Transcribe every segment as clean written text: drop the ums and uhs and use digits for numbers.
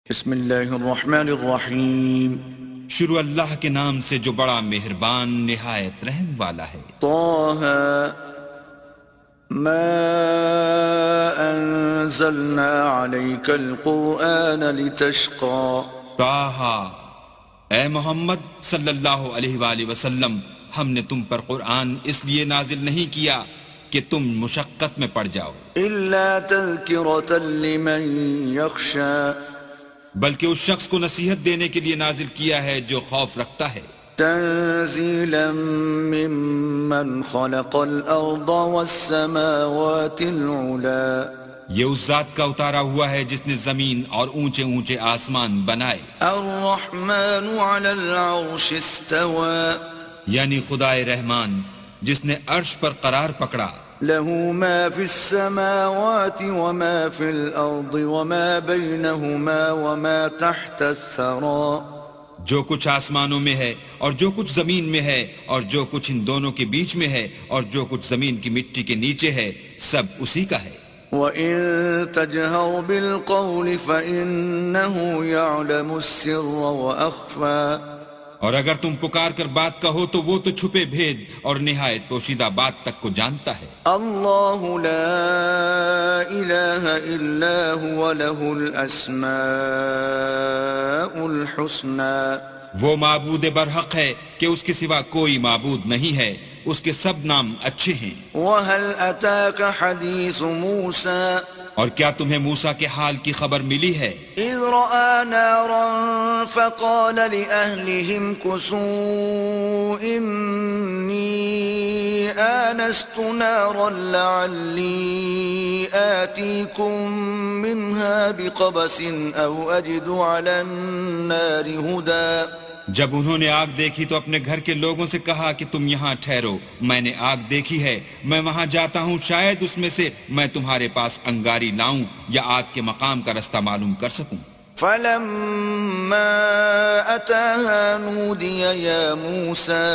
بسم اللہ الرحمن الرحیم شروع اللہ کے نام سے جو بڑا مہربان نہایت رحم والا ہے۔ طه ما انزلنا عليك القرآن لتشقى طٰہٰ، اے محمد صلی اللہ علیہ وآلہ وسلم، ہم نے تم پر قرآن اس لیے نازل نہیں کیا کہ تم مشقت میں پڑ جاؤ، الا تذکرة لمن يخشى بلکہ اس شخص کو نصیحت دینے کے لیے نازل کیا ہے جو خوف رکھتا ہے۔ تنزیلا ممن خلق الارض والسماوات العلا، یہ اس ذات کا اتارا ہوا ہے جس نے زمین اور اونچے اونچے آسمان بنائے۔ الرحمن على العرش استوى، یعنی خدائے رحمان جس نے عرش پر قرار پکڑا۔ له ما في السماوات وما في الأرض وما بينهما وما تحت الثرى، جو کچھ آسمانوں میں ہے اور جو کچھ زمین میں ہے اور جو کچھ ان دونوں کے بیچ میں ہے اور جو کچھ زمین کی مٹی کے نیچے ہے، سب اسی کا ہے۔ وَإِن تَجْهَرْ بِالْقَوْلِ فَإِنَّهُ يَعْلَمُ السِّرَّ وَأَخْفَى، اور اگر تم پکار کر بات کہو تو وہ تو چھپے بھید اور نہایت پوشیدہ بات تک کو جانتا ہے۔ اللہ لا الہ الا هو له الاسماء الحسنى، وہ معبود برحق ہے کہ اس کے سوا کوئی معبود نہیں ہے، اس کے سب نام اچھے ہیں۔ وَهَلْ أَتَاكَ حَدِيثُ مُوسَى، اور کیا تمہیں موسیٰ کے حال کی خبر ملی ہے؟ اذ رأى نارا فقال لأهلهم كثوا إني آنست نارا لعلي آتيكم منها بقبس أو أجد على النار هدى، جب انہوں نے آگ دیکھی تو اپنے گھر کے لوگوں سے کہا کہ تم یہاں ٹھہرو، میں نے آگ دیکھی ہے، میں وہاں جاتا ہوں، شاید اس میں سے میں تمہارے پاس انگاری لاؤں یا آگ کے مقام کا رستہ معلوم کر سکوں۔ فلما أتاها نودي يا موسى،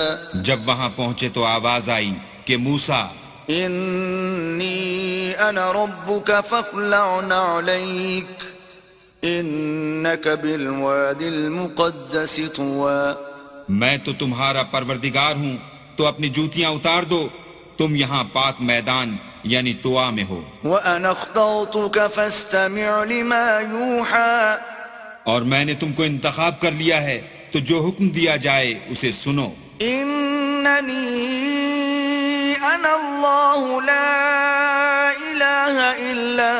جب وہاں پہنچے تو آواز آئی کہ موسیٰ، إني أنا ربك فاخلع نعليك إنك بالواد المقدس طوى، میں تو تمہارا پروردگار ہوں تو اپنی جوتیاں اتار دو، تم یہاں پاک میدان یعنی طوا میں ہو۔ وأنا اخترتك فاستمع لما يوحى، اور میں نے تم کو انتخاب کر لیا ہے تو جو حکم دیا جائے اسے سنو۔ إنني أنا الله لا إله إلا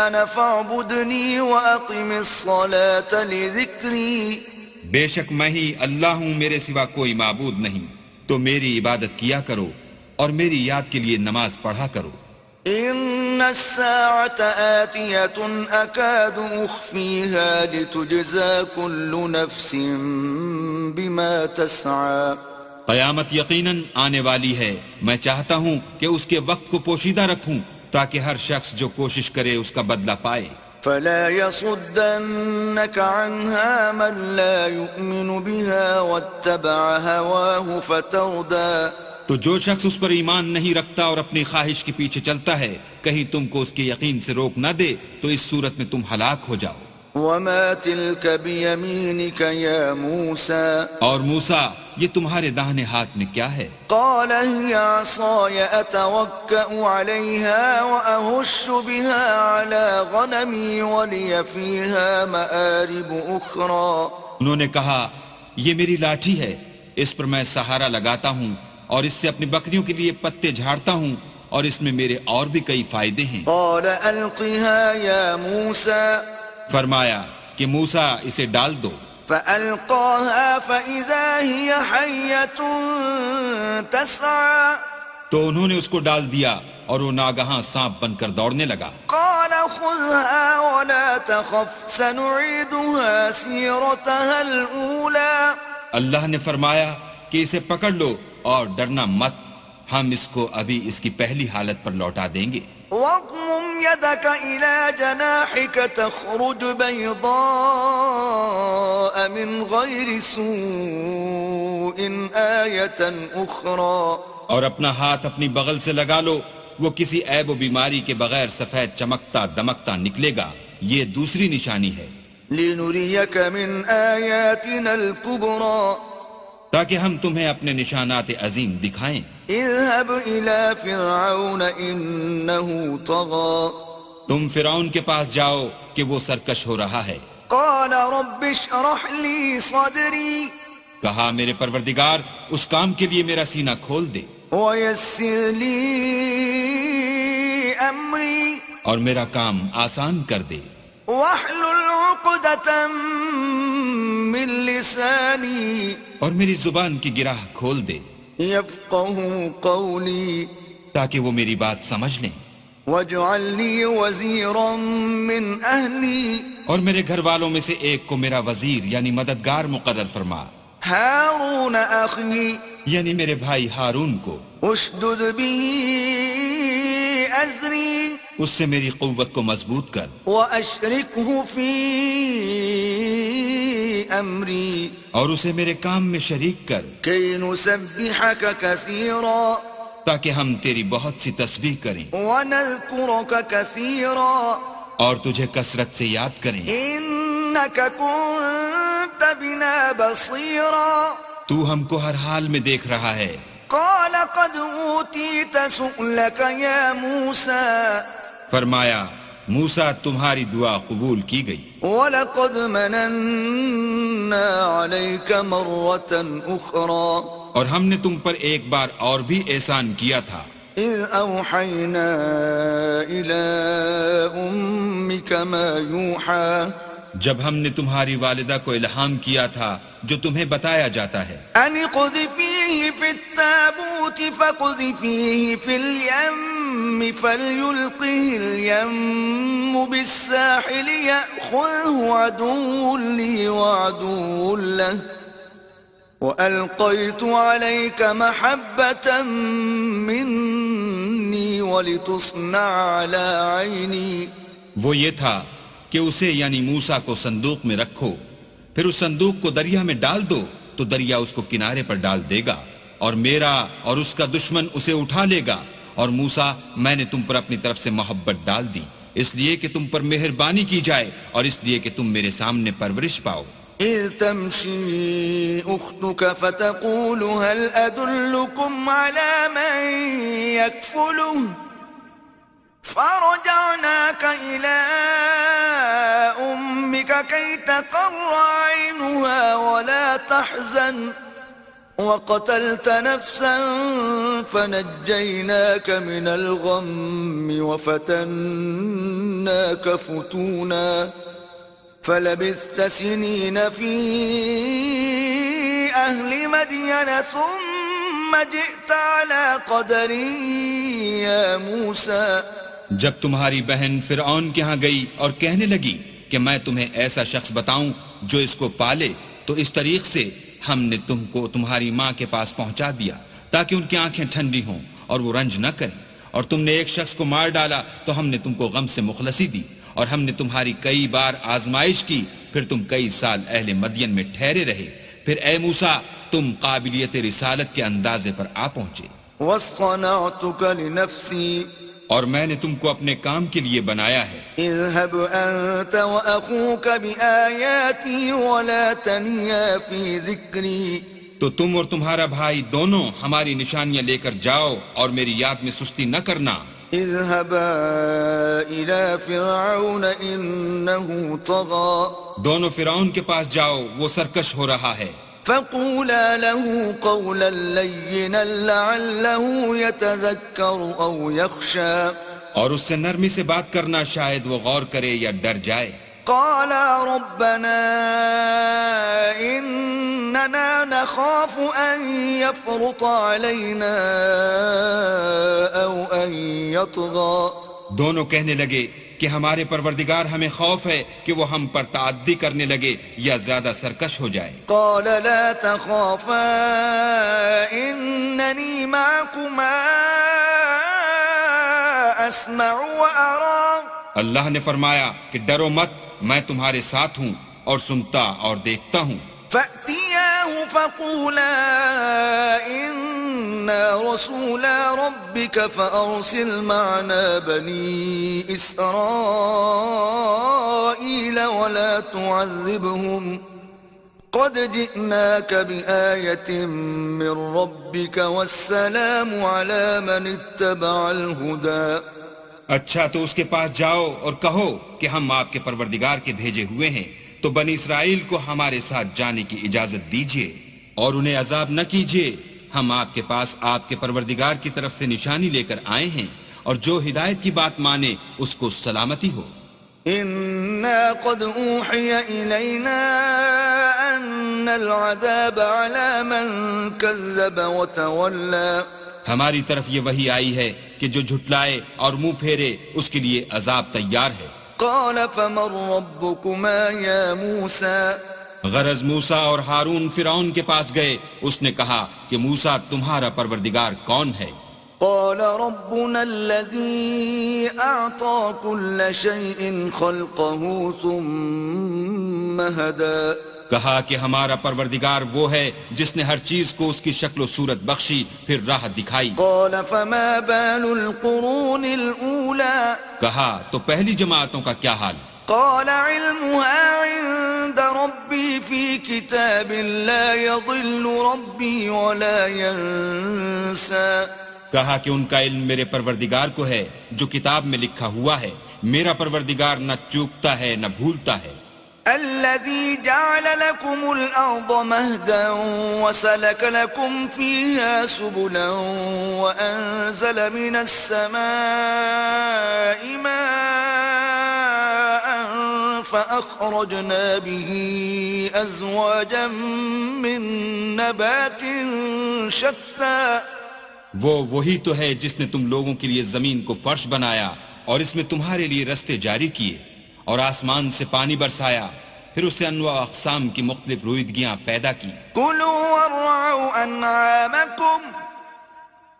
أنا فاعبدني وأقم الصلاة لذكري، بے شک میں ہی اللہ ہوں، میرے سوا کوئی معبود نہیں، تو میری عبادت کیا کرو اور میری یاد کے لیے نماز پڑھا کرو۔ إن الساعة آتية أكاد أخفيها لتجزى كل نفس بما تسعى، قیامت یقیناً آنے والی ہے، میں چاہتا ہوں کہ اس کے وقت کو پوشیدہ رکھوں تاکہ ہر شخص جو کوشش کرے اس کا بدلہ پائے۔ فلا يصدنك عنها من لا يؤمن بها واتبع هواه فتردى، تو جو شخص اس پر ایمان نہیں رکھتا اور اپنی خواہش کے پیچھے چلتا ہے، کہیں تم کو اس کے یقین سے روک نہ دے تو اس صورت میں تم ہلاک ہو جاؤ۔ وما تلك بيمينك يا موسى، اور موسیٰ یہ تمہارے داہنے ہاتھ میں کیا ہے؟ قال هي عصاي أتوكأ عليها وأهش بها على غنمي ولي فيها مآرب أخرى، انہوں نے کہا یہ میری لاٹھی ہے، اس پر میں سہارا لگاتا ہوں اور اس سے اپنی بکریوں کے لیے پتے جھاڑتا ہوں اور اس میں میرے اور بھی کئی فائدے ہیں۔ قال ألقها يا موسى، فرمایا کہ موسیٰ اسے ڈال دو۔ فألقاها فإذا هي حية تسعى، تو انہوں نے اس کو ڈال دیا اور وہ ناگہاں سانپ بن کر دوڑنے لگا۔ قال خذها ولا تخف سنعيدها سيرتها الأولى، اللہ نے فرمایا کہ اسے پکڑ لو اور ڈرنا مت، ہم اس کو ابھی اس کی پہلی حالت پر لوٹا دیں گے۔ واضمم يدك إلى جناحك تخرج بيضاء من غير سوء آية أخرى، اور اپنا ہاتھ اپنی بغل سے لگا لو، وہ کسی عیب و بیماری کے بغیر سفید چمکتا دمکتا نکلے گا، یہ دوسری نشانی ہے۔ لنريك من آياتنا الكبرى تاکہ ہم تمہیں اپنے نشانات عظیم دکھائیں. اذهب إلى فرعون إنه طغى تم فرعون کے پاس جاؤ کہ وہ سرکش ہو رہا ہے. قال رب اشرح لي صدري کہا میرے پروردگار اس کام کے لیے میرا سینہ کھول دے ويسر لي أمري اور میرا کام آسان کر دے. واحلل عقدة من لساني اور میری زبان کی گرہ کھول دے يفقهوا قولي تاکہ وہ میری بات سمجھ لیں. واجعل لي وزيرا من أهلي اور میرے گھر والوں میں سے ایک کو میرا وزیر یعنی مددگار مقرر فرما، هارون أخي یعنی میرے بھائی ہارون کو. اشدد به أزري اس سے میری قوت کو مضبوط کر وأشركه في أمري اور اسے میرے کام میں شریک کر كي نسبحك كثيرا تاکہ ہم تیری بہت سی تسبیح کریں ونذكرك كثيرا اور تجھے کثرت سے یاد کریں. إنك كنت بنا بصيرا تو ہم کو ہر حال میں دیکھ رہا ہے. قال قد أوتيت سؤلك يا موسى فرمایا موسیٰ تمہاری دعا قبول کی گئی. وَلَقَدْ مَنَنَّا عَلَيْكَ مَرَّةً أُخْرَى اور ہم نے تم پر ایک بار اور بھی احسان کیا تھا. إِذْ أَوْحَيْنَا إِلَىٰ أُمِّكَ مَا يُوحَىٰ جب ہم نے تمہاری والدہ کو الہام کیا تھا جو تمہیں بتایا جاتا ہے. أَنِ اقْذِفِيهِ فِي التَّابُوتِ فَاقْذِفِيهِ فِي الْيَمِّ فَلْيُلْقِهِ الْيَمُّ بِالسَّاحِلِ يَأْخُذْهُ عَدُوٌّ لِّي وَعَدُوٌّ لَّهُ وَأَلْقَيْتُ عَلَيْكَ مَحَبَّةً مِّنِّي وَلِتُصْنَعَ عَلَىٰ عَيْنِي. وہ یہ تھا کہ اسے یعنی موسیٰ کو صندوق میں رکھو، پھر اس صندوق کو دریا میں ڈال دو تو دریا اس کو کنارے پر ڈال دے گا، اور میرا اور اس کا دشمن اسے اٹھا لے گا. اور موسیٰ میں نے تم پر اپنی طرف سے محبت ڈال دی اس لیے کہ تم پر مہربانی کی جائے اور اس لیے کہ تم میرے سامنے پرورش پاؤ. إذ تمشي أختك فتقول هل أدلكم على من يكفله فرجعناك إلى أمك كي تقر عينها ولا تحزن وقتلت نفسا فنجيناك من الغم وفتناك فتونا فلبثت سنين في أهل مدين ثم جئت على قدر يا موسى. جب تمہاری بہن فرعون کے ہاں گئی اور کہنے لگی کہ میں تمہیں ایسا شخص بتاؤں جو اس کو پالے، تو اس طریق سے ہم نے تم کو تمہاری ماں کے پاس پہنچا دیا تاکہ ان کی آنکھیں ٹھنڈی ہوں اور وہ رنج نہ کریں. اور تم نے ایک شخص کو مار ڈالا تو ہم نے تم کو غم سے مخلصی دی، اور ہم نے تمہاری کئی بار آزمائش کی، پھر تم کئی سال اہل مدین میں ٹھہرے رہے. پھر اے موسیٰ تم قابلیت رسالت کے اندازے پر آ پہنچے. واصطنعتك لنفسي اور میں نے تم کو اپنے کام کے لیے بنایا ہے. اذهب أنت وأخوك بآياتي ولا تنيا في ذكري. تو تم اور تمہارا بھائی دونوں ہماری نشانیاں لے کر جاؤ اور میری یاد میں سستی نہ کرنا. اذهبا إلى فرعون إنه طغى. دونوں فرعون کے پاس جاؤ، وہ سرکش ہو رہا ہے. فقولا له قولا لينا لعله يتذكر أو يخشى. اور اس سے نرمی سے بات کرنا، شاید وہ غور کرے یا ڈر جائے. قالا ربنا إننا نخاف أن يفرط علينا أو أن يطغى. دونوں کہنے لگے کہ ہمارے پروردگار ہمیں خوف ہے کہ وہ ہم پر تعدی کرنے لگے یا زیادہ سرکش ہو جائے. قال لا تخافا إنني معكما أسمع وأرى. اللہ نے فرمایا کہ ڈرو مت، میں تمہارے ساتھ ہوں اور سنتا اور دیکھتا ہوں. فأتياه فقولا إنا رسولا ربك فأرسل معنا بني إسرائيل ولا تعذبهم قد جئناك بآية من ربك والسلام على من اتبع الهدى. اچھا تو اس کے پاس جاؤ اور کہو کہ ہم آپ کے پروردگار کے بھیجے ہوئے ہیں، تو بنی اسرائیل کو ہمارے ساتھ جانے کی اجازت دیجیے اور انہیں عذاب نہ کیجیے. ہم آپ کے پاس آپ کے پروردگار کی طرف سے نشانی لے کر آئے ہیں، اور جو ہدایت کی بات مانے اس کو سلامتی ہو. إنا قد أوحي إلينا أن العذاب على من كذب وتولى. ہماری طرف یہ وحی آئی ہے کہ جو جھٹلائے اور منہ پھیرے اس کے لیے عذاب تیار ہے. قال فمن ربكما يا موسى. غرض موسیٰ اور ہارون فرعون کے پاس گئے. اس نے کہا کہ موسیٰ تمہارا پروردگار کون ہے؟ قال ربنا الذي أعطى كل شيء خلقه ثم هدى. کہا کہ ہمارا پروردگار وہ ہے جس نے ہر چیز کو اس کی شکل و صورت بخشی پھر راہ دکھائی. قال فما بال القرون الأولى. کہا تو پہلی جماعتوں کا کیا حال؟ قال علمها عند ربي في كتاب لا يضل ربي ولا ينسى. کہا کہ ان کا علم میرے پروردگار کو ہے جو کتاب میں لکھا ہوا ہے. میرا پروردگار نہ چوکتا ہے نہ بھولتا ہے. الذي جعل لكم الأرض مهدا وسلك لكم فيها سبلا وأنزل من السماء ماء فأخرجنا به أزواجا من نبات شتى. وہی تو ہے جس نے تم لوگوں کے لیے زمین کو فرش بنایا اور اس میں تمہارے لیے رستے جاری کیے اور آسمان سے پانی برسایا، پھر اس سے انواع اقسام کی مختلف رویدگیاں پیدا کی. کلوا وارعوا انعامکم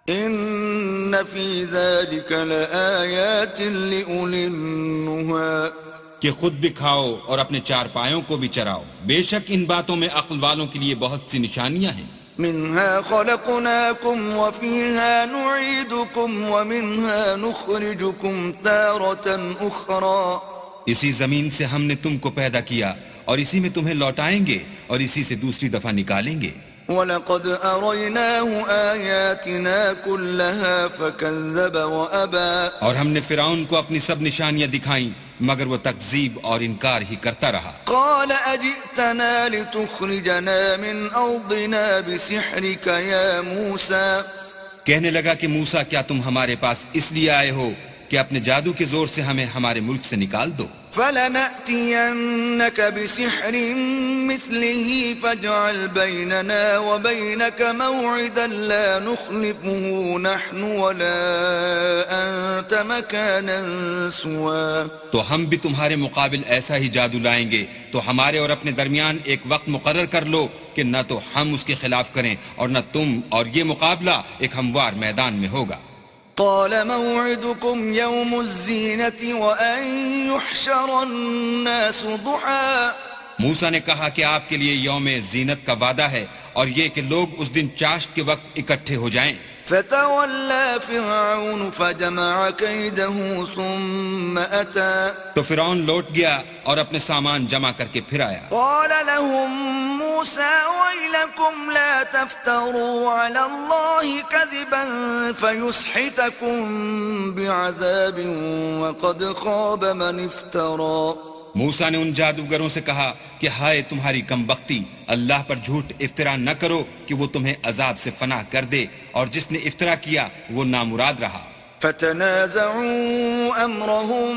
ان فی ذلک لآیات لأولی النہی. کہ خود بھی کھاؤ اور اپنے چار پایوں کو بھی چراؤ، بے شک ان باتوں میں عقل والوں کے لیے بہت سی نشانیاں ہیں. منها خلقناكم وفيها نعيدكم ومنها نخرجكم تارة أخرى. اسی زمین سے ہم نے تم کو پیدا کیا اور اسی میں تمہیں لوٹائیں گے اور اسی سے دوسری دفعہ نکالیں گے. وَلَقَدْ أَرَيْنَاهُ آيَاتِنَا كُلَّهَا فَكَذَّبَ وَأَبَى. اور ہم نے فرعون کو اپنی سب نشانیاں دکھائیں مگر وہ تکذیب اور انکار ہی کرتا رہا. قال أجئتنا لتخرجنا من أرضنا بسحرك يا موسى. کہنے لگا کہ موسیٰ کیا تم ہمارے پاس اس لیے آئے ہو کہ اپنے جادو کے زور سے ہمیں ہمارے ملک سے نکال دو؟ فلنأتينك بسحر مثله فاجعل بيننا وبينك موعدا لا نخلفه نحن ولا أنت مكانا سوى. تو ہم بھی تمہارے مقابل ایسا ہی جادو لائیں گے، تو ہمارے اور اپنے درمیان ایک وقت مقرر کر لو کہ نہ تو ہم اس کے خلاف کریں اور نہ تم، اور یہ مقابلہ ایک ہموار میدان میں ہوگا. قال موعدكم يوم الزينة وأن يحشر الناس ضحى. موسیٰ نے کہا کہ آپ کے لیے یوم زینت کا وعدہ ہے اور یہ کہ لوگ اس دن چاشت کے وقت اکٹھے ہو جائیں. فتولى فرعون فجمع كيده ثم أتى. تو فرعون لوٹ گیا اور اپنے سامان جمع کر کے پھر آیا. قال لهم موسى ويلكم لا تفتروا على الله كذبا فيسحتكم بعذاب وقد خاب من افترى. موسیٰ نے ان جادوگروں سے کہا کہ ہائے تمہاری کم بختی، اللہ پر جھوٹ افطرا نہ کرو کہ وہ تمہیں عذاب سے فنا کر دے، اور جس نے افطرا کیا وہ نامراد رہا. فتنازعوا امرهم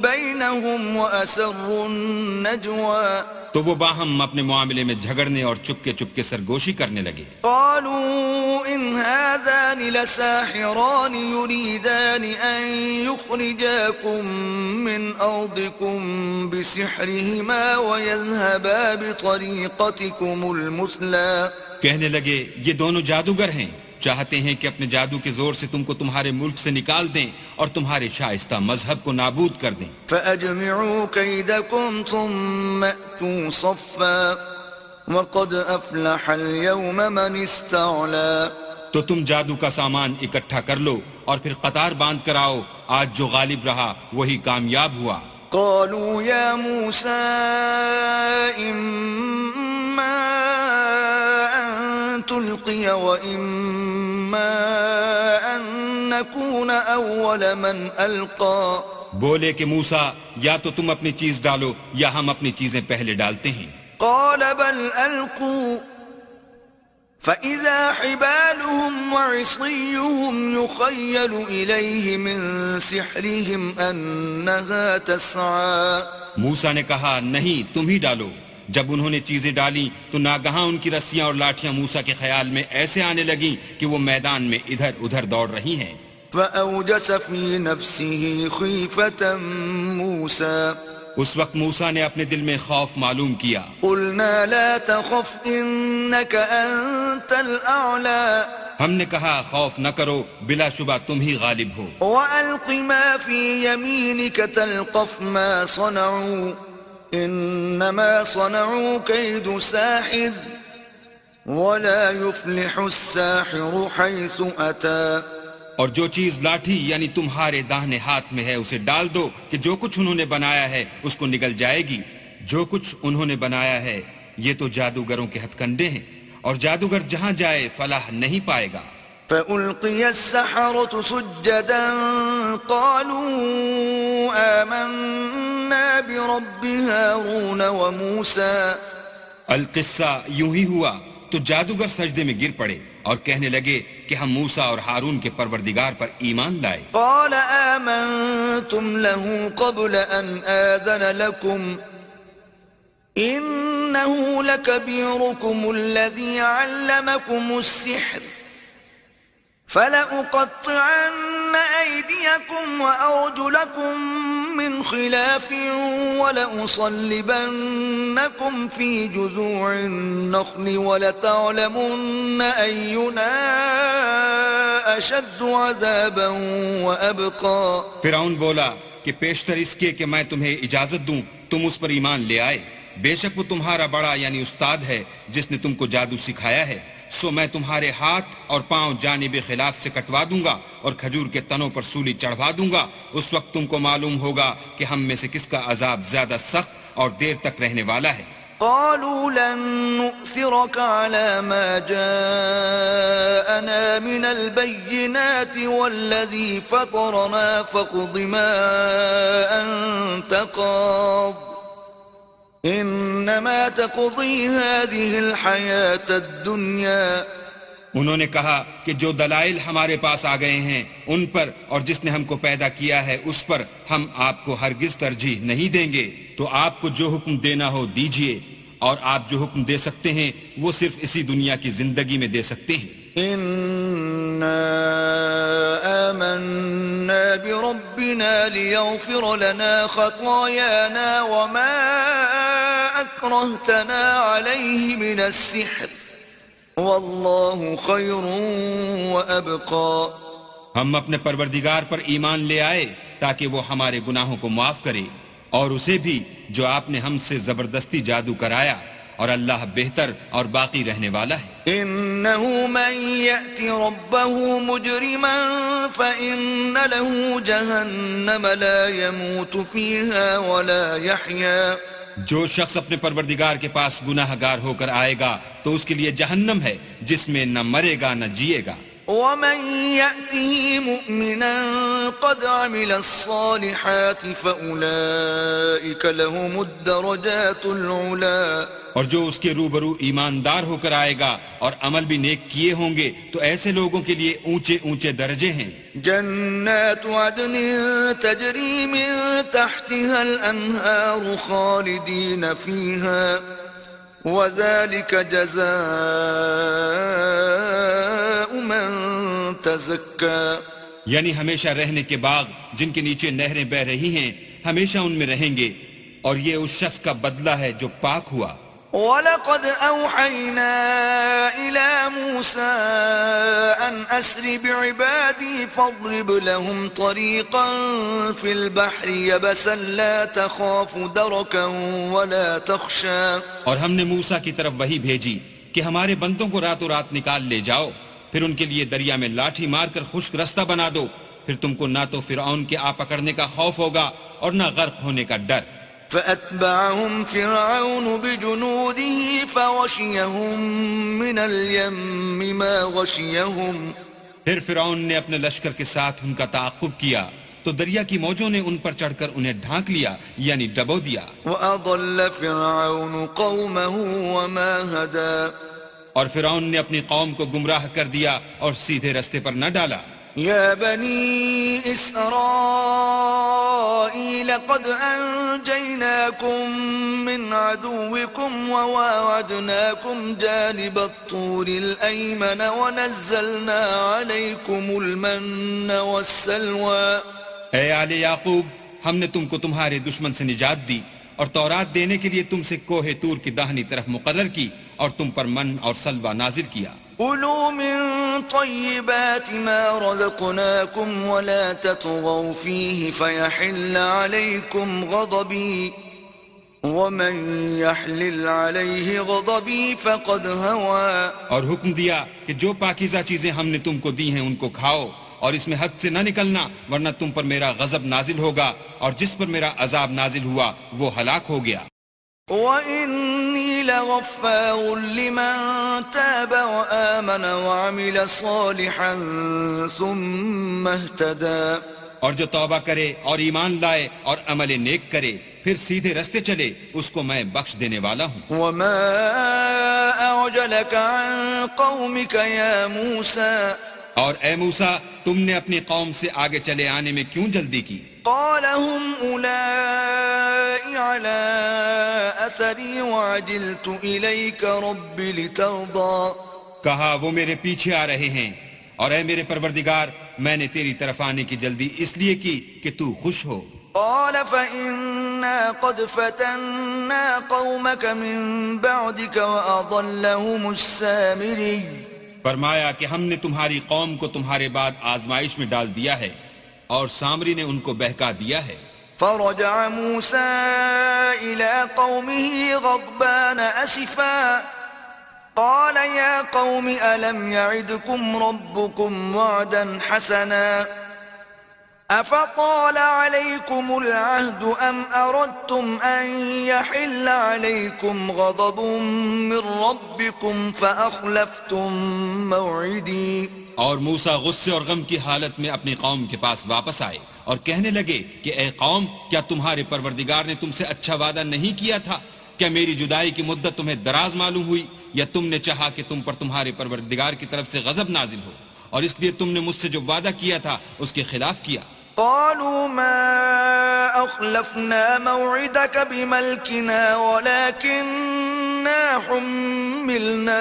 بينهم واسروا النجوى. تو وہ باہم اپنے معاملے میں جھگڑنے اور چپکے سرگوشی کرنے لگے. قالوا ان هذان لساحران يريدان ان يخرجاكم من ارضكم بسحرهما ويذهبا بطريقتكم المثلى. کہنے لگے یہ دونوں جادوگر ہیں، چاہتے ہیں کہ اپنے جادو کے زور سے تم کو تمہارے ملک سے نکال دیں اور تمہارے شائستہ مذہب کو نابود کر دیں. فأجمعوا كيدكم ثم أتوا صفا وقد أفلح اليوم من استعلى. تو تم جادو کا سامان اکٹھا کر لو اور پھر قطار باندھ کر آؤ، آج جو غالب رہا وہی کامیاب ہوا۔ قالوا يا موسى إما أن تلقي وإما أن نكون أول من ألقى بولے کہ موسیٰ یا تو تم اپنی چیز ڈالو یا ہم اپنی چیزیں پہلے ڈالتے ہیں۔ قال بل ألقوا فإذا حبالهم وعصيهم يخيل إليه من سحرهم أنها تسعى۔ موسیٰ نے کہا نہیں تم ہی ڈالو۔ جب انہوں نے چیزیں ڈالی تو ناگہاں ان کی رسیاں اور لاٹھیاں موسیٰ کے خیال میں ایسے آنے لگیں کہ وہ میدان میں ادھر ادھر دوڑ رہی ہیں۔ فأوجس في نفسه خيفة موسى، اس وقت موسیٰ نے اپنے دل میں خوف معلوم کیا۔ قلنا لا تخف إنك أنت الأعلى، ہم نے کہا خوف نہ کرو، بلا شبہ تم ہی غالب ہو۔ وألق ما في يمينك تلقف ما صنعوا إنما صنعوا كيد ساحر ولا يفلح الساحر حيث أتى۔ اور جو چیز لاٹھی یعنی تمہارے داہنے ہاتھ میں ہے اسے ڈال دو کہ جو کچھ انہوں نے بنایا ہے اس کو نگل جائے گی۔ جو کچھ انہوں نے بنایا ہے یہ تو جادوگروں کے ہتھ کنڈے ہیں، اور جادوگر جہاں جائے فلاح نہیں پائے گا۔ فألقي السحرة سجدا قالوا آمنا برب هارون وموسى۔ القصہ یوں ہی ہوا تو جادوگر سجدے میں گر پڑے اور کہنے لگے کہ ہم موسیٰ اور ہارون کے پروردگار پر ایمان لائے۔ قال آمنتم له قبل أن آذن لكم إنه لكبيركم الذي علمكم السحر فلأقطعن أيديكم وأرجلكم من خلاف ولأصلبنكم في جذوع النخل ولتعلمن أينا أشد عذابا وأبقى۔ فرعون بولا کہ پیشتر اس کے کہ میں تمہیں اجازت دوں تم اس پر ایمان لے آئے، بے شک وہ تمہارا بڑا یعنی استاد ہے جس نے تم کو جادو سکھایا ہے، سو میں تمہارے ہاتھ اور پاؤں جانب خلاف سے کٹوا دوں گا اور کھجور کے تنوں پر سولی چڑھوا دوں گا۔ اس وقت تم کو معلوم ہوگا کہ ہم میں سے کس کا عذاب زیادہ سخت اور دیر تک رہنے والا ہے۔ قالوا لن نؤثرك على ما جاءنا من البينات والذي فطرنا فاقض ما أنت قاض إنما تقضي هذه الحياة الدنيا۔ انہوں نے کہا کہ جو دلائل ہمارے پاس آ گئے ہیں ان پر اور جس نے ہم کو پیدا کیا ہے اس پر ہم آپ کو ہرگز ترجیح نہیں دیں گے، تو آپ کو جو حکم دینا ہو دیجئے، اور آپ جو حکم دے سکتے ہیں وہ صرف اسی دنیا کی زندگی میں دے سکتے ہیں۔ إنا آمنا بربنا ليغفر لنا خطايانا وما أكرهتنا عليه من السحر والله خير وأبقى۔ ہم اپنے پروردگار پر ایمان لے آئے تاکہ وہ ہمارے گناہوں کو معاف کرے، اور اسے بھی جو آپ نے ہم سے زبردستی جادو کرایا، اور اللہ بہتر اور باقی رہنے والا ہے۔ إنه من يأتي ربه مجرما فإن له جهنم لا يموت فيها ولا يحيا۔ جو شخص اپنے پروردگار کے پاس گناہ گار ہو کر آئے گا تو اس کے لیے جہنم ہے جس میں نہ مرے گا نہ جیے گا۔ ومن يأته مؤمنا قد عمل الصالحات فأولئك لهم الدرجات العلا۔ اور جو اس کے روبرو ایماندار ہو کر آئے گا اور عمل بھی نیک کیے ہوں گے تو ایسے لوگوں کے لیے اونچے اونچے درجے ہیں۔ جنات عدن تجری من تحتها الانہار خالدین فیہا وذلك جزاء من تزکا۔ یعنی ہمیشہ رہنے کے باغ جن کے نیچے نہریں بہ رہی ہیں، ہمیشہ ان میں رہیں گے، اور یہ اس شخص کا بدلہ ہے جو پاک ہوا۔ وَلَقَدْ أَوْحَيْنَا إِلَى مُوسَىٰ أَنْ أَسْرِ بِعِبَادِي فَاضْرِبْ لَهُمْ طَرِيقًا فِي الْبَحْرِ يَبَسًا لَا تَخَافُ دَرَكًا وَلَا تَخْشَىٰ۔ اور ہم نے موسیٰ کی طرف وحی بھیجی کہ ہمارے بندوں کو راتوں رات نکال لے جاؤ پھر ان کے لیے دریا میں لاٹھی مار کر خشک رستہ بنا دو، پھر تم کو نہ تو فرعون کے آ پکڑنے کا خوف ہوگا اور نہ غرق ہونے کا ڈر۔ فأتبعهم فرعون بجنوده فغشيهم من اليم ما غشيهم۔ پھر فرعون نے اپنے لشکر کے ساتھ ان کا تعاقب کیا تو دریا کی موجوں نے ان پر چڑھ کر انہیں ڈھانک لیا، یعنی ڈبو دیا۔ وأضل فرعون قومه وما هدى۔ اور فرعون نے اپنی قوم کو گمراہ کر دیا اور سیدھے رستے پر نہ ڈالا۔ يا بني إسرائيل قد أنجيناكم من عدوكم وواعدناكم جانب الطور الأيمن ونزلنا عليكم المن والسلوى۔ اے آل یعقوب، ہم نے تم کو تمہارے دشمن سے نجات دی اور تورات دینے کے لیے تم سے کوہ طور کی داہنی طرف مقرر کی اور تم پر من اور سلوہ نازل کیا۔ كلوا من طيبات ما رزقناكم ولا تطغوا فيه فيحل عليكم غضبي ومن يحلل عليه غضبي فقد هوى۔ اور حکم دیا کہ جو پاکیزہ چیزیں ہم نے تم کو دی ہیں ان کو کھاؤ اور اس میں حد سے نہ نکلنا، ورنہ تم پر میرا غضب نازل ہوگا اور جس پر میرا عذاب نازل ہوا وہ ہلاک ہو گیا۔ وَإِنِّي لَغَفَّارٌ لِمَن تَابَ وَآمَنَ وَعَمِلَ صَالِحًا ثُمَّ اهْتَدَى۔ اور جو توبہ کرے اور ایمان لائے اور عمل نیک کرے پھر سیدھے رستے چلے اس کو میں بخش دینے والا ہوں۔ وَمَا أَعْجَلَكَ عَن قَوْمِكَ يَا مُوسَى۔ اور اے موسیٰ، تم نے اپنی قوم سے آگے چلے آنے میں کیوں جلدی کی؟ قال هم أولئك على أثري وعجلت إليك رب لترضى۔ کہا وہ میرے پیچھے آ رہے ہیں اور اے میرے پروردگار میں نے تیری طرف آنے کی جلدی اس لیے کی کہ تو خوش ہو۔ قال فإنا قد فتنا قومك من بعدك وأضلهم السامري۔ فرمایا کہ ہم نے تمہاری قوم کو تمہارے بعد آزمائش میں ڈال دیا ہے اور سامری نے ان کو بہکا دیا ہے۔ فرجع موسى إلى قومه غضبان أسفا قال يا قوم ألم يعدكم ربكم وعدا حسنا أفطال عليكم العهد أم أردتم أن يحل عليكم غضب من ربكم فأخلفتم موعدي۔ اور موسیٰ غصے اور غم کی حالت میں اپنی قوم کے پاس واپس آئے اور کہنے لگے کہ اے قوم، کیا تمہارے پروردگار نے تم سے اچھا وعدہ نہیں کیا تھا؟ کیا میری جدائی کی مدت تمہیں دراز معلوم ہوئی یا تم نے چاہا کہ تم پر تمہارے پروردگار کی طرف سے غضب نازل ہو اور اس لیے تم نے مجھ سے جو وعدہ کیا تھا اس کے خلاف کیا؟ قالوا ما أخلفنا موعدك بملكنا ولكننا حملنا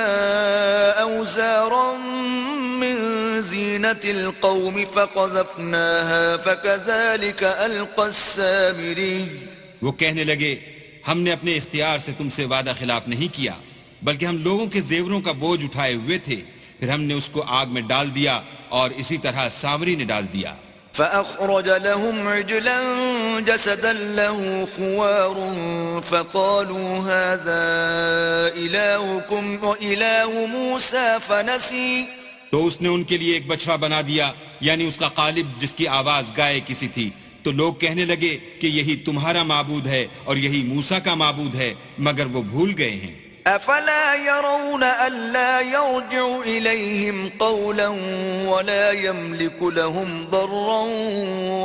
أوزارا من زينة القوم فقذفناها فكذلك ألقى السامري۔ وہ کہنے لگے ہم نے اپنے اختیار سے تم سے وعدہ خلاف نہیں کیا بلکہ ہم لوگوں کے زیوروں کا بوجھ اٹھائے ہوئے تھے، پھر ہم نے اس کو آگ میں ڈال دیا اور اسی طرح سامری نے ڈال دیا۔ فأخرج لهم عجلا جسدا له خوار فقالوا هذا إلهكم وإله موسى فنسي۔ تو اس نے ان کے لیے ایک بچڑا بنا دیا، یعنی اس کا قالب جس کی آواز گائے کسی تھی، تو لوگ کہنے لگے کہ یہی تمہارا معبود ہے اور یہی موسیٰ کا معبود ہے، مگر وہ بھول گئے ہیں۔ أفلا يرون ألا يرجع إليهم قولا ولا يملك لهم ضرا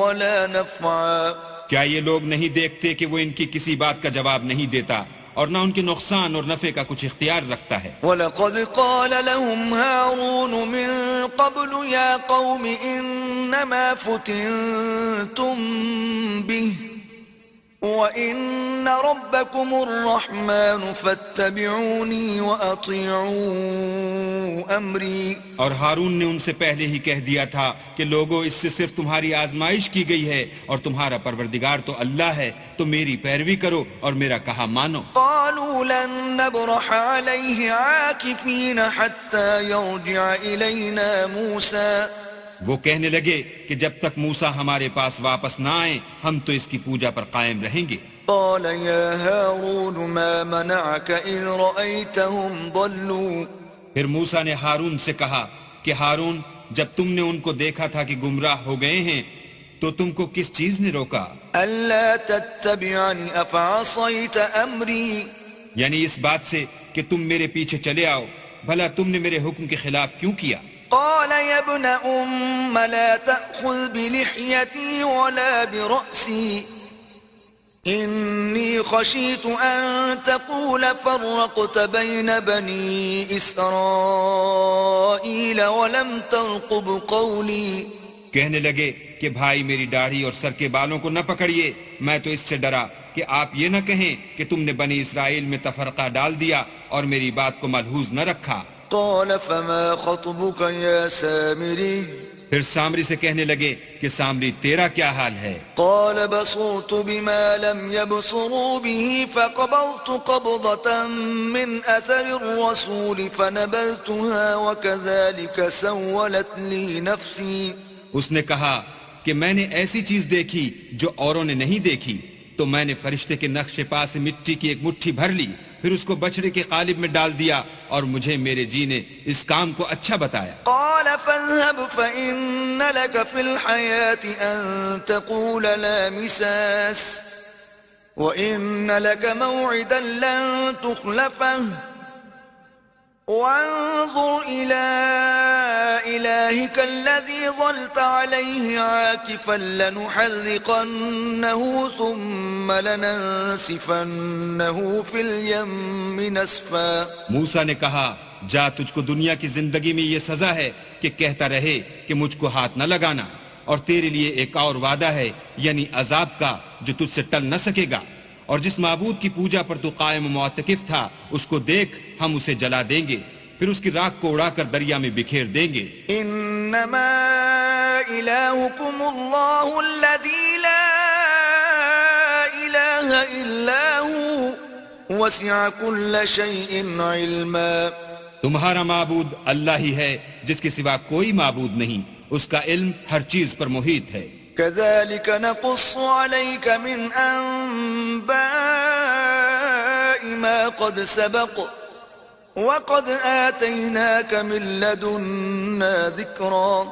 ولا نفعا۔ کیا یہ لوگ نہیں دیکھتے کہ وہ ان کی کسی بات کا جواب نہیں دیتا اور نہ ان کے نقصان اور نفع کا کچھ اختیار رکھتا ہے؟ وَلَقَدْ قَالَ لَهُمْ هَارُونُ مِن قَبْلُ يَا قَوْمِ إِنَّمَا فُتِنْتُمْ بِهِ وَإِنَّ رَبَّكُمُ الرَّحْمَنُ فَاتَّبِعُونِي وَأَطِيعُوا أَمْرِي۔ اور ہارون نے ان سے پہلے ہی کہہ دیا تھا کہ لوگوں، اس سے صرف تمہاری آزمائش کی گئی ہے اور تمہارا پروردگار تو اللہ ہے، تو میری پیروی کرو اور میرا کہا مانو۔ قالوا لن نبرح عليه عاكفين حتى يرجع إلينا موسى۔ وہ کہنے لگے کہ جب تک موسیٰ ہمارے پاس واپس نہ آئے ہم تو اس کی پوجا پر قائم رہیں گے۔ قال يا هارون ما منعك إذ رأيتهم ضلوا۔ پھر موسیٰ نے ہارون سے کہا کہ ہارون جب تم نے ان کو دیکھا تھا کہ گمراہ ہو گئے ہیں تو تم کو کس چیز نے روکا؟ ألا تتبعني أفعصيت أمري یعنی اس بات سے کہ تم میرے پیچھے چلے آؤ، بھلا تم نے میرے حکم کے خلاف کیوں کیا؟ قال يا ابن أم لا تأخذ بلحيتي ولا برأسي إني خشيت أن تقول فرقت بين بني إسرائيل ولم ترقب قولي. کہنے لگے کہ بھائی میری داڑھی اور سر کے بالوں کو نہ پکڑیے، میں تو اس سے ڈرا کہ آپ یہ نہ کہیں کہ تم نے بنی اسرائیل میں تفرقہ ڈال دیا اور میری بات کو ملحوظ نہ رکھا. قال فما خطبك يا سامري پھر سامری سے کہنے لگے کہ سامری تیرا کیا حال ہے؟ قال بصرت بما لم يبصروا به فقبضت قبضة من أثر الرسول فنبذتها وكذلك سولت لي نفسي. اس نے کہا کہ میں نے ایسی چیز دیکھی جو اوروں نے نہیں دیکھی، تو میں نے فرشتے کے نقش پا سے مٹی کی ایک مٹھی بھر لی، پھر اس کو بچڑے کے قالب میں ڈال دیا، اور مجھے میرے جی نے اس کام کو اچھا بتایا. قال فاذهب فإن لك في الحياة أن تقول لا مساس وإن لك موعدا لن تخلفه وانظر إلى إلهك الذي ظلت عليه عاكفا لنحرقنه ثم لننسفنه في اليم نسفا. موسیٰ نے کہا جا، تجھ کو دنیا کی زندگی میں یہ سزا ہے کہ کہتا رہے کہ مجھ کو ہاتھ نہ لگانا، اور تیرے لیے ایک اور وعدہ ہے یعنی عذاب کا جو تجھ سے ٹل نہ سکے گا، اور جس معبود کی پوجا پر تو قائم و معتکف تھا اس کو دیکھ، ہم اسے جلا دیں گے، پھر اس کی راکھ کو اڑا کر دریا میں بکھیر دیں گے. انما الہکم اللہ الذی لا الہ الا ہوا وسع کل شیء علما. تمہارا معبود اللہ ہی ہے جس کے سوا کوئی معبود نہیں، اس کا علم ہر چیز پر محیط ہے. كذلك نقص عليك من أنباء ما قد سبق وقد آتيناك من لدنا ذكرا.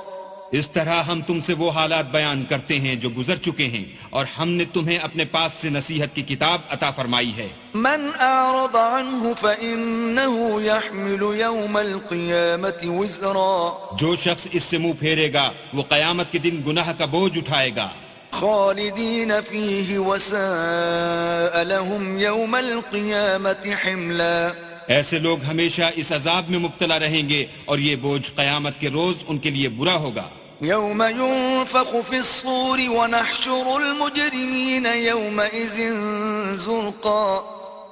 اس طرح ہم تم سے وہ حالات بیان کرتے ہیں جو گزر چکے ہیں، اور ہم نے تمہیں اپنے پاس سے نصیحت کی کتاب عطا فرمائی ہے. من أعرض عنه فإنه يحمل يوم القيامة وزرا. جو شخص اس سے منہ پھیرے گا وہ قیامت کے دن گناہ کا بوجھ اٹھائے گا. خالدين فيه وساء لهم يوم القيامة حملا. ایسے لوگ ہمیشہ اس عذاب میں مبتلا رہیں گے، اور یہ بوجھ قیامت کے روز ان کے لیے برا ہوگا. يوم ينفخ في الصور ونحشر المجرمين يومئذ زرقا.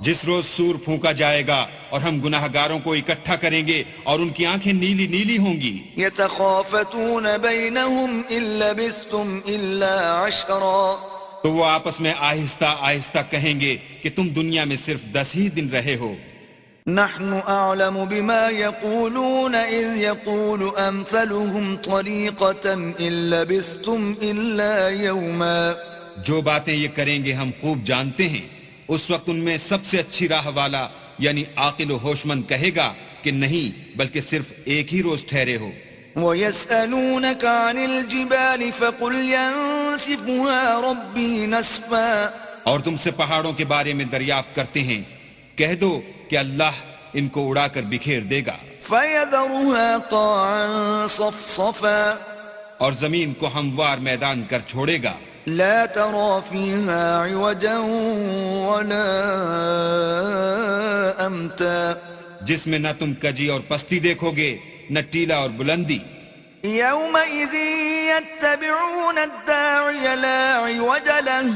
جس روز سور پھونکا جائے گا اور ہم گناہ گاروں کو اکٹھا کریں گے اور ان کی آنکھیں نیلی نیلی ہوں گی. يتخافتون بينهم إن لبثتم إلا عشرا. تو وہ آپس میں آہستہ آہستہ کہیں گے کہ تم دنیا میں صرف 10 ہی دن رہے ہو. نحن أعلم بما يقولون إذ يقول أمثلهم طريقة إن لبثتم إلا يوما. جو باتیں یہ کریں گے ہم خوب جانتے ہیں. اس وقت ان میں سب سے اچھی راہ والا یعنی عاقل و ہوش مند کہے گا کہ نہیں بلکہ صرف ایک ہی روز ٹھہرے ہو. وَيَسْأَلُونَكَ عَنِ الْجِبَالِ فَقُلْ يَنسِفُهَا رَبِّي نَسْفًا. اور تم سے پہاڑوں کے بارے میں دریافت کرتے ہیں، کہہ دو کہ اللہ ان کو اڑا کر بکھیر دے گا. فَيَذَرُهَا قَاعًا صَفْصَفًا. اور زمین کو ہموار میدان کر چھوڑے گا. لا ترى فيها عوجا ولا أمتا. جس میں نہ تم کجی اور پستی دیکھو گے نہ ٹیلا اور بلندی. يومئذ يتبعون الداعي لا عوج له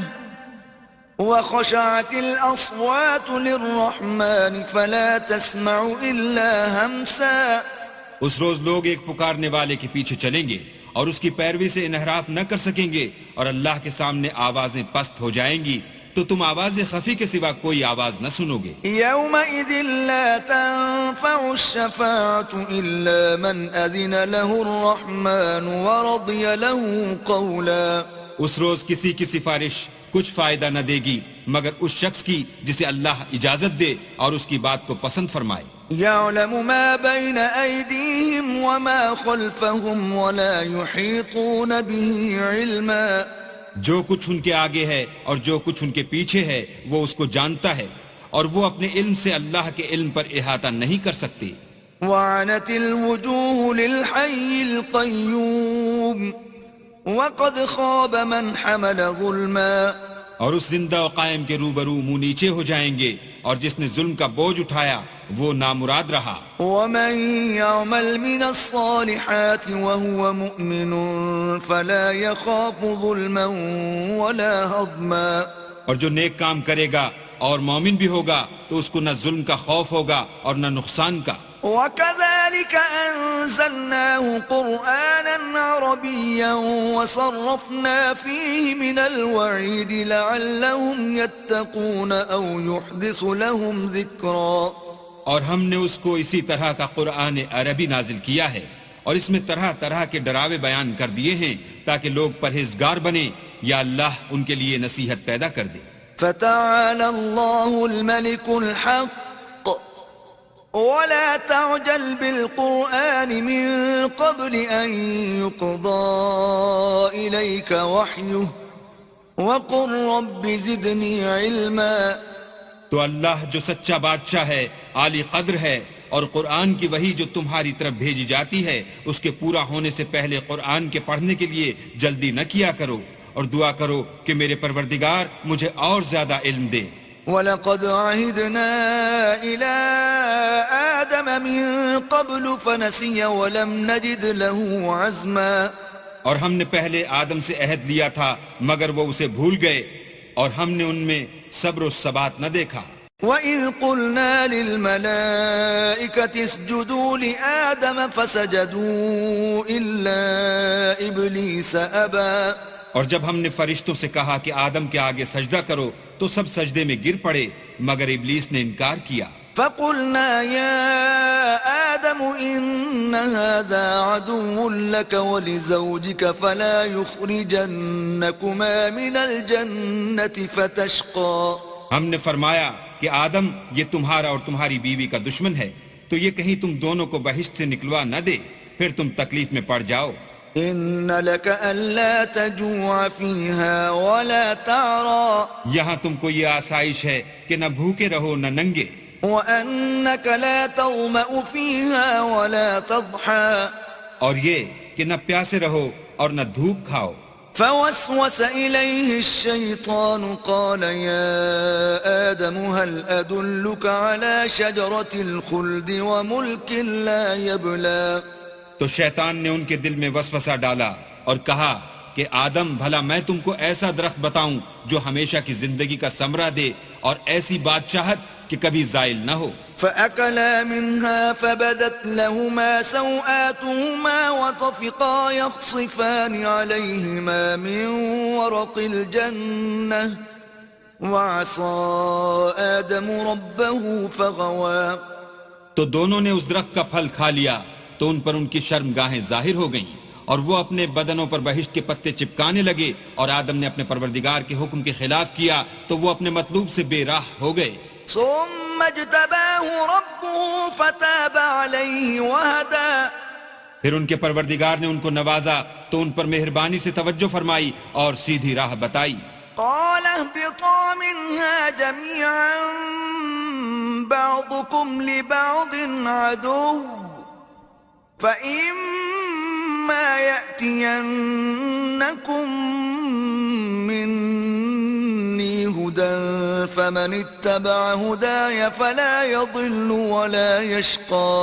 وخشعت الأصوات للرحمن فلا تسمع إلا همسا. اس روز لوگ ایک پکارنے والے کے پیچھے چلیں گے اور اس کی پیروی سے انحراف نہ کر سکیں گے، اور اللہ کے سامنے آوازیں پست ہو جائیں گی تو تم آواز خفی کے سوا کوئی آواز نہ سنو گے. يومئذ لا تنفع الشفاعة إلا من أذن له الرحمن ورضي له قولا. اس روز کسی کی سفارش کچھ فائدہ نہ دے گی مگر اس شخص کی جسے اللہ اجازت دے اور اس کی بات کو پسند فرمائے. يعلم ما بين أيديهم وما خلفهم ولا يحيطون به علما جو کچھ ان کے آگے ہے اور جو کچھ ان کے پیچھے ہے وہ اس کو جانتا ہے، اور وہ اپنے علم سے اللہ کے علم پر احاطہ نہیں کر سکتے۔ وعنت الوجوه للحي القيوم وقد خاب من حمل ظلما اور اس زندہ و قائم کے روبرو منہ نیچے ہو جائیں گے، اور جس نے ظلم کا بوجھ اٹھایا وہ نامراد رہا۔ ومن يعمل من الصالحات وهو مؤمن فلا يخاف ظلما ولا هضما اور جو نیک کام کرے گا اور مومن بھی ہوگا تو اس کو نہ ظلم کا خوف ہوگا اور نہ نقصان کا۔ وكذلك أنزلناه قرآنا عربيا وصرفنا فيه من الوعيد لعلهم يتقون أو يحدث لهم ذكرا اور ہم نے اس کو اسی طرح کا قرآن عربی نازل کیا ہے، اور اس میں طرح طرح کے ڈراوے بیان کر دیے ہیں تاکہ لوگ پرہیزگار بنیں یا اللہ ان کے لیے نصیحت پیدا کر دے۔ فتعالى الله الملك الحق ولا تعجل بالقرآن من قبل أن يقضى إليك وحيه وقل رب زدني علما تو اللہ جو سچا بادشاہ ہے، عالی قدر ہے، اور قرآن کی وحی جو تمہاری طرف بھیجی جاتی ہے اس کے پورا ہونے سے پہلے قرآن کے پڑھنے کے لیے جلدی نہ کیا کرو، اور دعا کرو کہ میرے پروردگار مجھے اور زیادہ علم دے۔ وَلَقَدْ عَهِدْنَا إِلَىٰ آدَمَ مِن قَبْلُ فَنَسِيَ وَلَمْ نَجِدْ لَهُ عَزْمًا اور ہم نے پہلے آدم سے عہد لیا تھا مگر وہ اسے بھول گئے، اور ہم نے ان میں صبر و ثبات نہ دیکھا۔ وَإِذْ قُلْنَا لِلْمَلَائِكَةِ اسْجُدُوا لِآدَمَ فَسَجَدُوا إِلَّا إِبْلِيسَ أَبَىٰ اور جب ہم نے فرشتوں سے کہا کہ آدم کے آگے سجدہ کرو تو سب سجدے میں گر پڑے مگر ابلیس نے انکار کیا۔ فَقُلْنَا يَا آدَمُ إِنَّ هَذَا عَدُوٌّ لَكَ وَلِزَوْجِكَ فَلَا يُخْرِجَنَّكُمَا مِنَ الْجَنَّةِ فَتَشْقَىٰ ہم نے فرمایا کہ آدم یہ تمہارا اور تمہاری بیوی کا دشمن ہے، تو یہ کہیں تم دونوں کو بہشت سے نکلوا نہ دے، پھر تم تکلیف میں پڑ جاؤ۔ إِنَّ لَكَ أَلَّا تَجُوعَ فِيهَا وَلَا تَعْرَىٰ یہاں تم کو یہ آسائش ہے کہ نہ بھوکے رہو نہ ننگے، وَأَنَّكَ لَا تَظْمَأُ فِيهَا وَلَا تَضْحَىٰ اور یہ کہ نہ پیاسے رہو اور نہ دھوپ کھاؤ۔ فوسوس إليه الشيطان قال يا آدم هل أدلك على شجرة الخلد وملك لا يبلى تو شیطان نے ان کے دل میں وسوسہ ڈالا اور کہا کہ آدم بھلا میں تم کو ایسا درخت بتاؤں جو ہمیشہ کی زندگی کا ثمرہ دے اور ایسی بادشاہت کہ کبھی زائل نہ ہو۔ فأكلا منها فبدت لهما سوآتهما وطفقا يخصفان عليهما من ورق الجنة وعصى آدم ربه فغوى تو دونوں نے اس درخت کا پھل کھا لیا تو ان پر ان کی شرمگاہیں ظاہر ہو گئیں اور وہ اپنے بدنوں پر بہشت کے پتے چپکانے لگے، اور آدم نے اپنے پروردگار کے حکم کے خلاف کیا تو وہ اپنے مطلوب سے بے راہ ہو گئے۔ ثم اجتباه ربه فتاب عليه وهدى پھر ان کے پروردگار نے ان کو نوازا تو ان پر مہربانی سے توجہ فرمائی اور سیدھی راہ بتائی۔ قال اهبطا منها جميعا بعضكم لبعض عدو فإما يأتينكم مني هدى فمن اتبع هداي فلا يضل ولا يشقى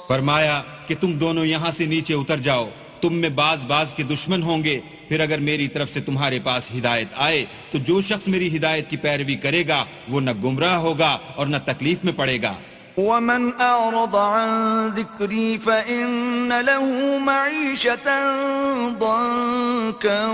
فرمایا کہ تم دونوں یہاں سے نیچے اتر جاؤ، تم میں بعض کے دشمن ہوں گے، پھر اگر میری طرف سے تمہارے پاس ہدایت آئے تو جو شخص میری ہدایت کی پیروی کرے گا وہ نہ گمراہ ہوگا اور نہ تکلیف میں پڑے گا۔ ومن أعرض عن ذكري فإن له معيشة ضنكا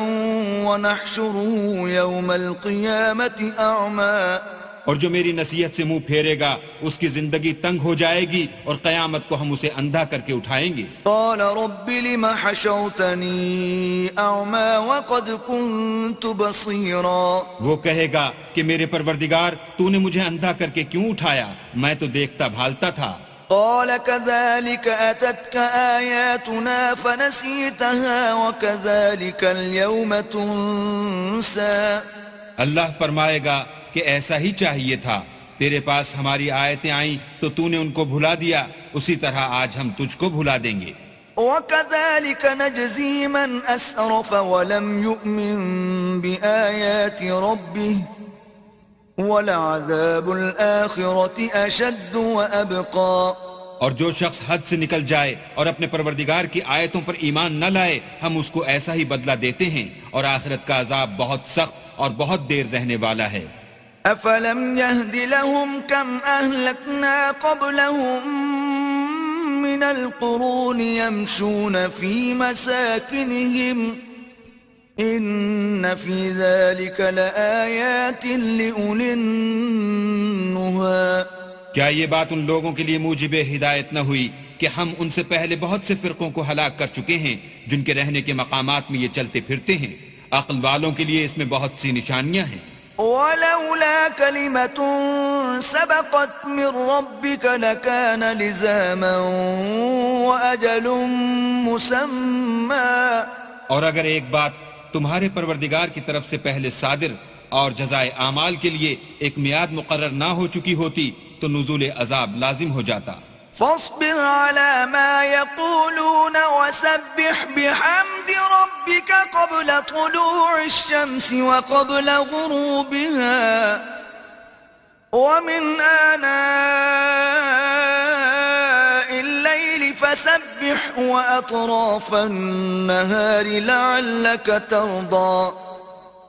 ونحشره يوم القيامة أعمى اور جو میری نصیحت سے منہ پھیرے گا اس کی زندگی تنگ ہو جائے گی اور قیامت کو ہم اسے اندھا کر کے اٹھائیں گے۔ قال رب لم حشوتني أعمى وقد كنت بصيرا وہ کہے گا کہ میرے پروردگار تو نے مجھے اندھا کر کے کیوں اٹھایا، میں تو دیکھتا بھالتا تھا۔ قال كذلك أتتك آياتنا فنسيتها وكذلك اليوم تنسى. اللہ فرمائے گا کہ ایسا ہی چاہیے تھا، تیرے پاس ہماری آیتیں آئیں تو تو نے ان کو بھلا دیا، اسی طرح آج ہم تجھ کو بھلا دیں گے. وكذلك نجزي من أسرف ولم يؤمن بآيات ربه وَلَعَذَابُ الْآخِرَةِ أَشَدُّ وَأَبْقَى. اور جو شخص حد سے نکل جائے اور اپنے پروردگار کی آیتوں پر ایمان نہ لائے، ہم اس کو ایسا ہی بدلہ دیتے ہیں، اور آخرت کا عذاب بہت سخت اور بہت دیر رہنے والا ہے. أَفَلَمْ يَهْدِ لَهُمْ كَمْ أَهْلَكْنَا قَبْلَهُمْ مِنَ الْقُرُونِ يَمْشُونَ فِي مَسَاكِنِهِمْ إِنَّ فِي ذَلِكَ لَآيَاتٍ لِأُولِي النُّهَى. کیا یہ بات ان لوگوں کے لیے موجب ہدایت نہ ہوئی کہ ہم ان سے پہلے بہت سے فرقوں کو ہلاک کر چکے ہیں جن کے رہنے کے مقامات میں یہ چلتے پھرتے ہیں؟ عقل والوں کے لیے اس میں بہت سی نشانیاں ہیں. وَلَوْلَا كَلِمَةٌ سَبَقَتْ مِنْ رَبِّكَ لَكَانَ لِزَامًا وَأَجَلٌ مُّسَمًّى. اور اگر ایک بات تمہارے پروردگار کی طرف سے پہلے صادر اور جزائے اعمال کے لیے ایک میعاد مقرر نہ ہو چکی ہوتی تو نزول عذاب لازم ہو جاتا. فاصبر على ما يقولون وسبح بحمد ربك قبل طلوع الشمس وقبل غروبها ومن آناء الليل فسبح وأطراف النهار لعلك ترضى.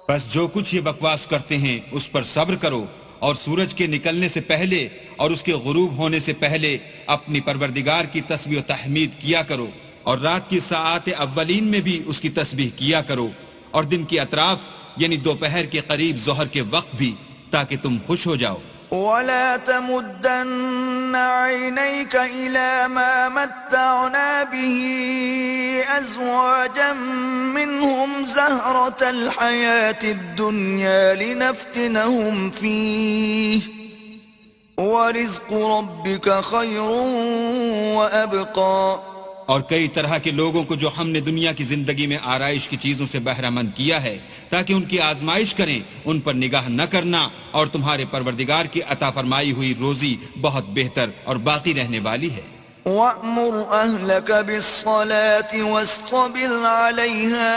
بس جو کچھ یہ بکواس کرتے ہیں اس پر صبر کرو، اور سورج کے نکلنے سے پہلے اور اس کے غروب ہونے سے پہلے اپنی پروردگار کی تسبیح و تحمید کیا کرو، اور رات کی ساعات اولین میں بھی اس کی تسبیح کیا کرو، اور دن کی اطراف یعنی دوپہر کے قریب ظہر کے وقت بھی، تاکہ تم خوش ہو جاؤ. ولا تمدن عينيك إلى ما متعنا به أزواجا منهم زهرة الحياة الدنيا لنفتنهم فيه ورزق ربك خير وأبقى. اور کئی طرح کے لوگوں کو جو ہم نے دنیا کی زندگی میں آرائش کی چیزوں سے بہرہ مند کیا ہے تاکہ ان کی آزمائش کریں، ان پر نگاہ نہ کرنا، اور تمہارے پروردگار کی عطا فرمائی ہوئی روزی بہت بہتر اور باقی رہنے والی ہے. وَأْمُرْ أَهْلَكَ بِالصَّلَاةِ وَاصْطَبِرْ عَلَيْهَا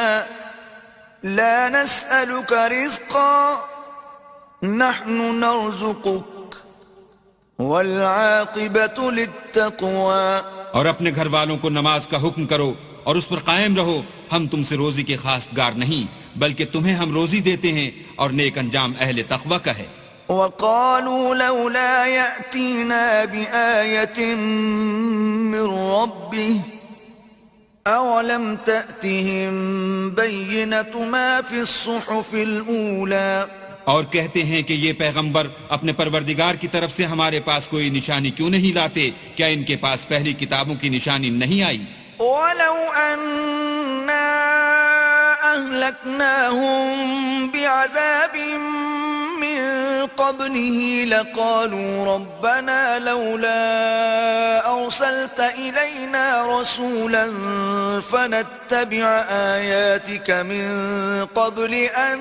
لَا نَسْأَلُكَ رِزْقًا نَحْنُ نَرْزُقُكَ وَالْعَاقِبَةُ لِلتَّقْوَى. اور اپنے گھر والوں کو نماز کا حکم کرو اور اس پر قائم رہو، ہم تم سے روزی کے خاص گار نہیں بلکہ تمہیں ہم روزی دیتے ہیں، اور نیک انجام اہل تقوی کا ہے. وَقَالُوا لَوْلَا يَأْتِينَا بِآيَةٍ مِّن رَّبِّهِ أَوَلَمْ تَأْتِهِم بَيِّنَةُ مَا فِي الصُّحُفِ الْأُولَى. اور کہتے ہیں کہ یہ پیغمبر اپنے پروردگار کی طرف سے ہمارے پاس کوئی نشانی کیوں نہیں لاتے؟ کیا ان کے پاس پہلی کتابوں کی نشانی نہیں آئی؟ وَلَوْ أَنَّا أَهْلَكْنَاهُم بِعَذَابٍ مِّن قَبْلِهِ لَقَالُوا رَبَّنَا لَوْلَا أَرْسَلْتَ إِلَيْنَا رَسُولًا فَنَتَّبِعَ آيَاتِكَ مِن قَبْلِ أَن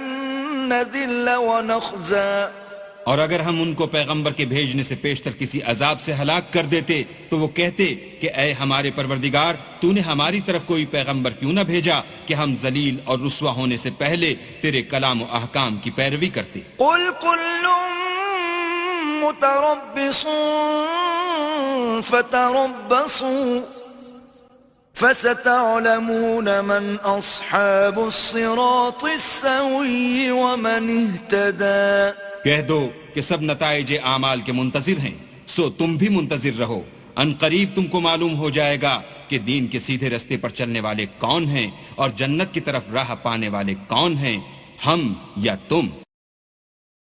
نَّذِلَّ وَنَخْزَىٰ. اور اگر ہم ان کو پیغمبر کے بھیجنے سے پیشتر کسی عذاب سے ہلاک کر دیتے تو وہ کہتے کہ اے ہمارے پروردگار، تو نے ہماری طرف کوئی پیغمبر کیوں نہ بھیجا کہ ہم ذلیل اور رسوا ہونے سے پہلے تیرے کلام و احکام کی پیروی کرتے. قُلْ كُلٌّ مُتَرَبِّصٌ فَتَرَبَّصُوا فَسَتَعْلَمُونَ مَنْ أَصْحَابُ الصِّرَاطِ السَّوِيِّ وَمَنِ اهْتَدَىٰ. کہہ دو کہ سب نتائج اعمال کے منتظر ہیں، سو تم بھی منتظر رہو. ان قریب تم کو معلوم ہو جائے گا کہ دین کے سیدھے رستے پر چلنے والے کون ہیں اور جنت کی طرف راہ پانے والے کون ہیں، ہم یا تم.